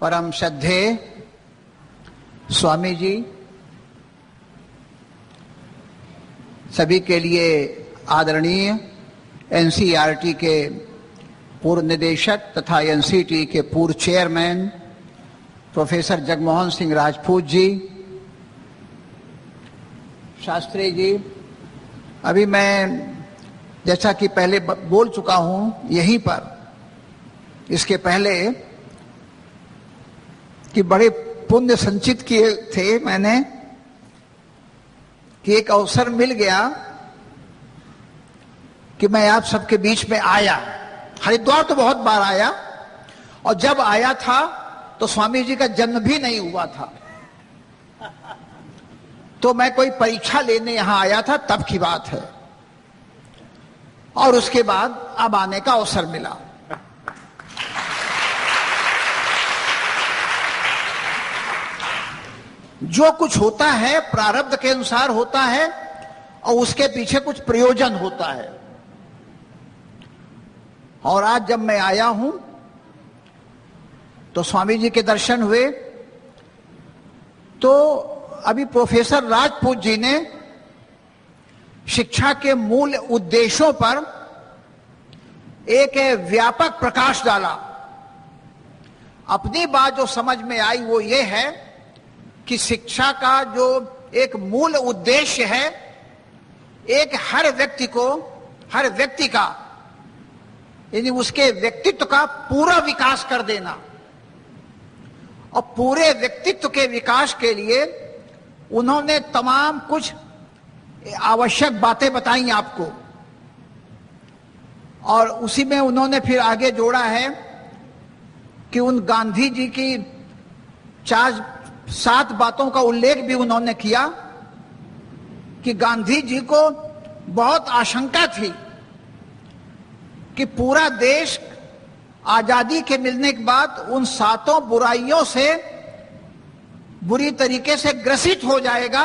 परम श्रद्धेय स्वामी जी, सभी के लिए आदरणीय एनसीईआरटी के पूर्व निदेशक तथा एनसीटी के पूर्व चेयरमैन प्रोफेसर जगमोहन सिंह राजपूत जी, शास्त्री जी, अभी मैं जैसा कि पहले बोल चुका हूं यहीं पर, इसके पहले कि बड़े पुण्य संचित किए थे मैंने कि एक अवसर मिल गया कि मैं आप सबके बीच में आया। हरिद्वार तो बहुत बार आया और जब आया था तो स्वामी जी का जन्म भी नहीं हुआ था, तो मैं कोई परीक्षा लेने यहां आया था, तब की बात है। और उसके बाद अब आने का अवसर मिला। जो कुछ होता है प्रारब्ध के अनुसार होता है और उसके पीछे कुछ प्रयोजन होता है। और आज जब मैं आया हूं तो स्वामी जी के दर्शन हुए, तो अभी प्रोफेसर राजपूत जी ने शिक्षा के मूल उद्देश्यों पर एक व्यापक प्रकाश डाला। अपनी बात जो समझ में आई वो ये है कि शिक्षा का जो एक मूल उद्देश्य है, एक हर व्यक्ति का यानी उसके व्यक्तित्व का पूरा विकास कर देना। और पूरे व्यक्तित्व के विकास के लिए उन्होंने तमाम कुछ आवश्यक बातें बताई आपको, और उसी में उन्होंने फिर आगे जोड़ा है कि उन गांधी जी की 7 बातों का उल्लेख भी उन्होंने किया कि गांधी जी को बहुत आशंका थी कि पूरा देश आजादी के मिलने के बाद उन 7 बुराइयों से बुरी तरीके से ग्रसित हो जाएगा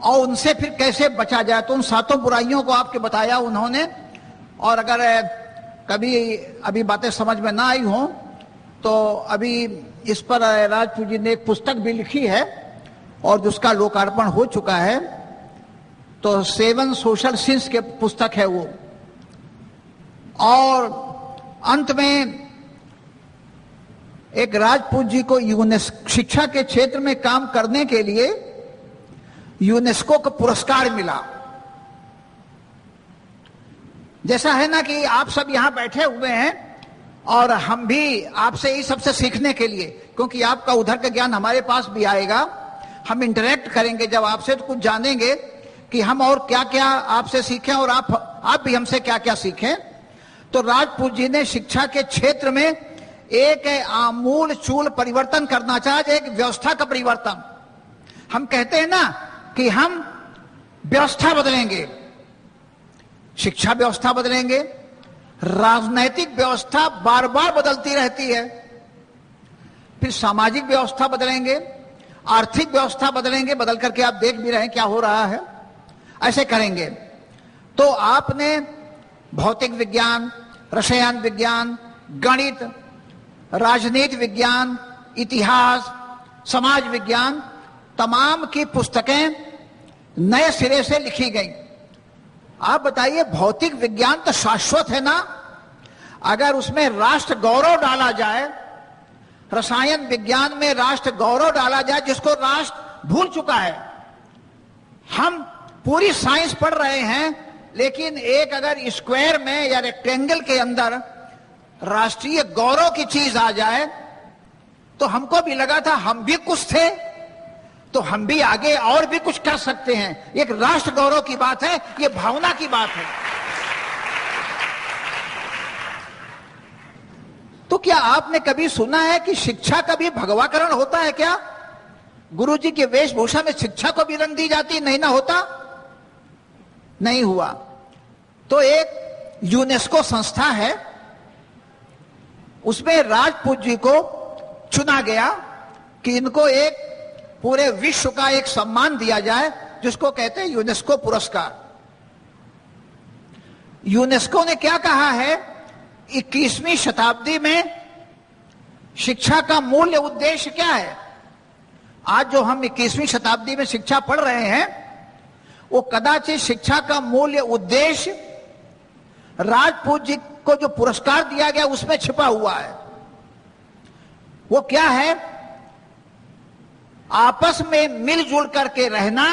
और उनसे फिर कैसे बचा जाए। तो उन 7 बुराइयों को आपके बताया उन्होंने। और अगर कभी अभी बातें समझ में ना आई हो तो अभी इस पर राजपूत जी ने एक पुस्तक भी लिखी है और जिसका लोकार्पण हो चुका है। तो 7 सोशल सिंस के पुस्तक है वो। और अंत में एक राजपूत जी को शिक्षा के क्षेत्र में काम करने के लिए यूनेस्को का पुरस्कार मिला। जैसा है ना कि आप सब यहां बैठे हुए हैं और हम भी आपसे ही सबसे सीखने के लिए, क्योंकि आपका उधर का ज्ञान हमारे पास भी आएगा, हम इंटरेक्ट करेंगे जब आपसे तो कुछ जानेंगे कि हम और क्या क्या आपसे सीखें और आप भी हमसे क्या क्या सीखें। तो राजपूत जी ने शिक्षा के क्षेत्र में एक आमूल चूल परिवर्तन करना चाहे, एक व्यवस्था का परिवर्तन। हम कहते हैं ना कि हम व्यवस्था बदलेंगे, शिक्षा व्यवस्था बदलेंगे, राजनैतिक व्यवस्था बार बार बदलती रहती है, फिर सामाजिक व्यवस्था बदलेंगे, आर्थिक व्यवस्था बदलेंगे, बदल करके आप देख भी रहे हैं क्या हो रहा है, ऐसे करेंगे। तो आपने भौतिक विज्ञान, रसायन विज्ञान, गणित, राजनीति विज्ञान, इतिहास, समाज विज्ञान, तमाम की पुस्तकें नए सिरे से लिखी गई। आप बताइए, भौतिक विज्ञान तो शाश्वत है ना, अगर उसमें राष्ट्र गौरव डाला जाए, रसायन विज्ञान में राष्ट्र गौरव डाला जाए जिसको राष्ट्र भूल चुका है। हम पूरी साइंस पढ़ रहे हैं, लेकिन एक अगर स्क्वायर में या रेक्टेंगल के अंदर राष्ट्रीय गौरव की चीज आ जाए तो हमको भी लगा था हम भी कुछ थे, तो हम भी आगे और भी कुछ कर सकते हैं। एक राष्ट्र गौरव की बात है, ये भावना की बात है। तो क्या आपने कभी सुना है कि शिक्षा का भी भगवाकरण होता है क्या? गुरु जी की वेशभूषा में शिक्षा को भी रंग दी जाती, नहीं ना होता? नहीं हुआ। तो एक यूनेस्को संस्था है, उसमें राजपूत जी को चुना गया कि इनको एक पूरे विश्व का एक सम्मान दिया जाए जिसको कहते हैं यूनेस्को पुरस्कार। यूनेस्को ने क्या कहा है, 21वीं शताब्दी में शिक्षा का मूल्य उद्देश्य क्या है? आज जो हम 21वीं शताब्दी में शिक्षा पढ़ रहे हैं, वो कदाचित शिक्षा का मूल्य उद्देश्य राजपूत जी को जो पुरस्कार दिया गया उसमें छिपा हुआ है। वो क्या है? आपस में मिलजुल करके रहना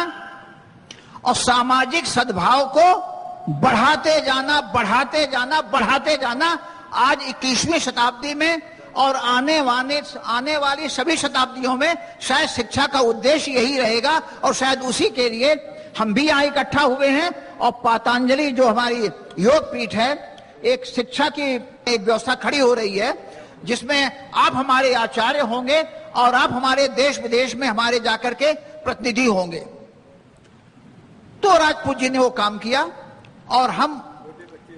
और सामाजिक सद्भाव को बढ़ाते जाना, बढ़ाते जाना, बढ़ाते जाना। आज 21वीं शताब्दी में और आने वाली सभी शताब्दियों में शायद शिक्षा का उद्देश्य यही रहेगा, और शायद उसी के लिए हम भी यहाँ इकट्ठा हुए हैं। और पातंजलि जो हमारी योग पीठ है, एक शिक्षा की एक व्यवस्था खड़ी हो रही है, जिसमें आप हमारे आचार्य होंगे और आप हमारे देश विदेश में हमारे जाकर के प्रतिनिधि होंगे। तो राजपूत जी ने वो काम किया और हम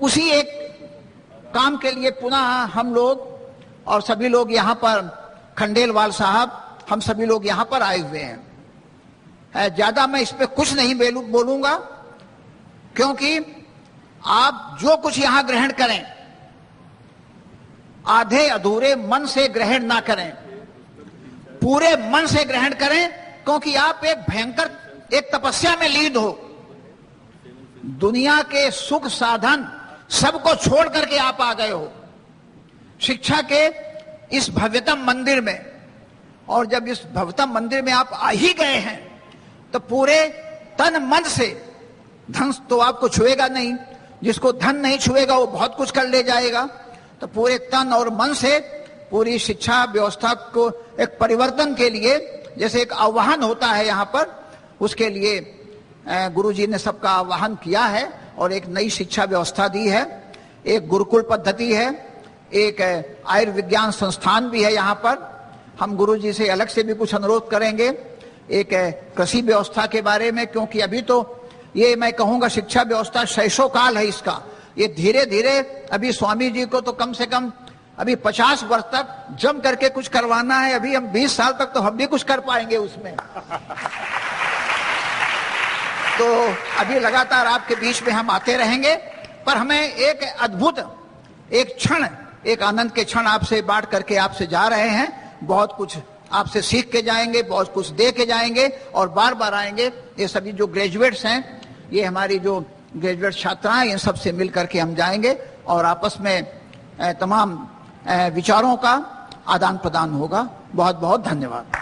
उसी एक काम के लिए पुनः हम लोग और सभी लोग यहाँ पर, खंडेलवाल साहब, हम सभी लोग यहाँ पर आए हुए हैं। ज्यादा मैं इस पे कुछ नहीं बोलूंगा, क्योंकि आप जो कुछ यहाँ ग्रहण करें आधे अधूरे मन से ग्रहण ना करें, पूरे मन से ग्रहण करें, क्योंकि आप एक भयंकर एक तपस्या में लीन हो। दुनिया के सुख साधन सबको छोड़ करके आप आ गए हो शिक्षा के इस भव्यतम मंदिर में, और जब इस भव्यतम मंदिर में आप आ ही गए हैं तो पूरे तन मन से, धन तो आपको छुएगा नहीं, जिसको धन नहीं छुएगा वो बहुत कुछ कर ले जाएगा, तो पूरे तन और मन से पूरी शिक्षा व्यवस्था को एक परिवर्तन के लिए, जैसे एक आह्वान होता है यहाँ पर, उसके लिए गुरुजी ने सबका आह्वान किया है और एक नई शिक्षा व्यवस्था दी है। एक गुरुकुल पद्धति है, एक आयुर्विज्ञान संस्थान भी है यहाँ पर। हम गुरुजी से अलग से भी कुछ अनुरोध करेंगे एक कृषि व्यवस्था के बारे में, क्योंकि अभी तो ये मैं कहूँगा शिक्षा व्यवस्था शैशव काल है इसका। ये धीरे धीरे अभी स्वामी जी को तो कम से कम अभी 50 वर्ष तक जम करके कुछ करवाना है। अभी हम 20 साल तक तो हम भी कुछ कर पाएंगे उसमें। तो अभी लगातार आपके बीच में हम आते रहेंगे, पर हमें एक अद्भुत एक क्षण, एक आनंद के क्षण आपसे बांट करके आपसे जा रहे हैं। बहुत कुछ आपसे सीख के जाएंगे, बहुत कुछ दे के जाएंगे और बार बार आएंगे। ये सभी जो ग्रेजुएट्स हैं, ये हमारी जो ग्रेजुएट छात्राएं, इन सब से मिल करके हम जाएंगे और आपस में तमाम विचारों का आदान प्रदान होगा। बहुत बहुत धन्यवाद।